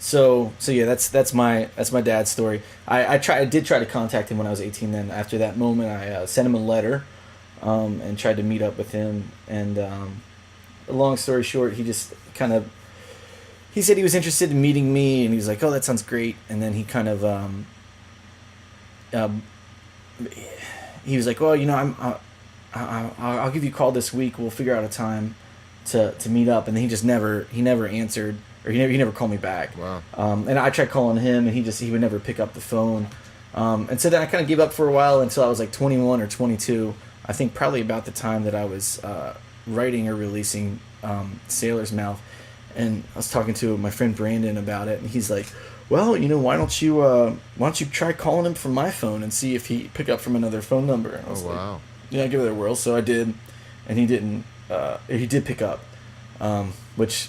So yeah, that's my dad's story. I did try to contact him when I was 18. Then after that moment, I sent him a letter, and tried to meet up with him. And long story short, he just kind of he said he was interested in meeting me, and he was like, "Oh, that sounds great." And then he kind of um, he was like, "Well, I'll give you a call this week. We'll figure out a time to meet up." And then he never answered, or he never called me back. Wow. And I tried calling him, and he would never pick up the phone. And so then I kind of gave up for a while until I was like 21 or 22. I think probably about the time that I was writing or releasing Sailor's Mouth. And I was talking to my friend Brandon about it, and he's like, "Well, why don't you try calling him from my phone and see if he pick up from another phone number?" And I was like, Wow. "Yeah, give it a whirl." So I did, and he didn't. He did pick up, which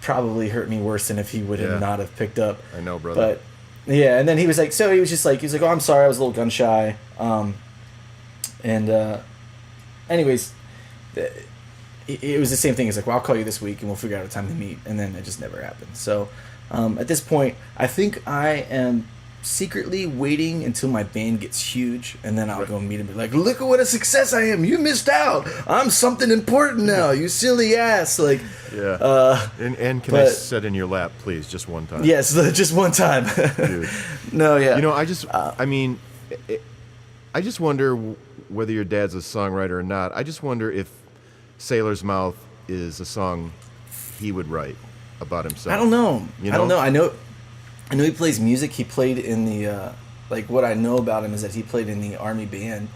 probably hurt me worse than if he would have not have picked up. I know, brother. But yeah, and then he was like, "Oh, I'm sorry, I was a little gun shy." Anyways, it was the same thing. He's like, "Well, I'll call you this week, and we'll figure out a time to meet." And then it just never happened. So at this point, I think I am secretly waiting until my band gets huge, and then I'll go meet him and be like, "Look at what a success I am! You missed out. I'm something important now. You silly ass!" Like, yeah. And can I sit in your lap, please, just one time? Yes, just one time. Dude. No, yeah. I just wonder whether your dad's a songwriter or not. I just wonder if Sailor's Mouth is a song he would write about himself. I don't know. You I don't know. I know he plays music. He played in the what I know about him is that he played in the army band,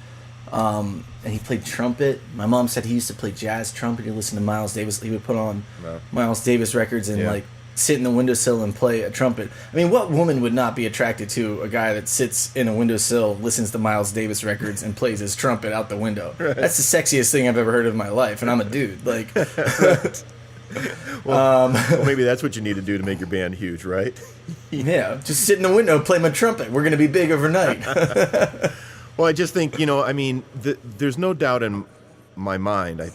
and he played trumpet. My mom said he used to play jazz trumpet. He listened to Miles Davis. He would put on Miles Davis records and sit in the windowsill and play a trumpet. I mean, what woman would not be attracted to a guy that sits in a windowsill, listens to Miles Davis records, and plays his trumpet out the window? Right. That's the sexiest thing I've ever heard of in my life, and I'm a dude. Like, well, maybe that's what you need to do to make your band huge, right? Yeah, just sit in the window and play my trumpet. We're going to be big overnight. Well, I just think, there's no doubt in my mind,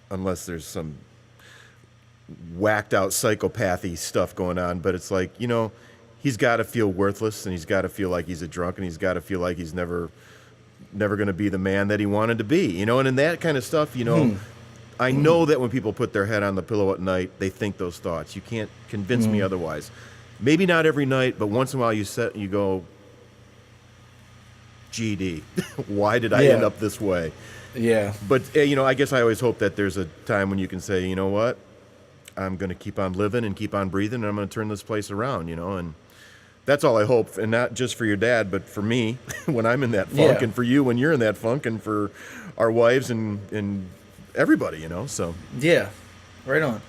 unless there's some whacked out psychopathy stuff going on, but it's like, he's got to feel worthless, and he's got to feel like he's a drunk, and he's got to feel like he's never going to be the man that he wanted to be, and in that kind of stuff, I know that when people put their head on the pillow at night, they think those thoughts. You can't convince me otherwise. Maybe not every night, but once in a while you go, GD, why did I end up this way? Yeah. But, I guess I always hope that there's a time when you can say, you know what? I'm going to keep on living and keep on breathing, and I'm going to turn this place around, and that's all I hope, and not just for your dad, but for me when I'm in that funk, and for you when you're in that funk, and for our wives and everybody, so. Yeah, right on.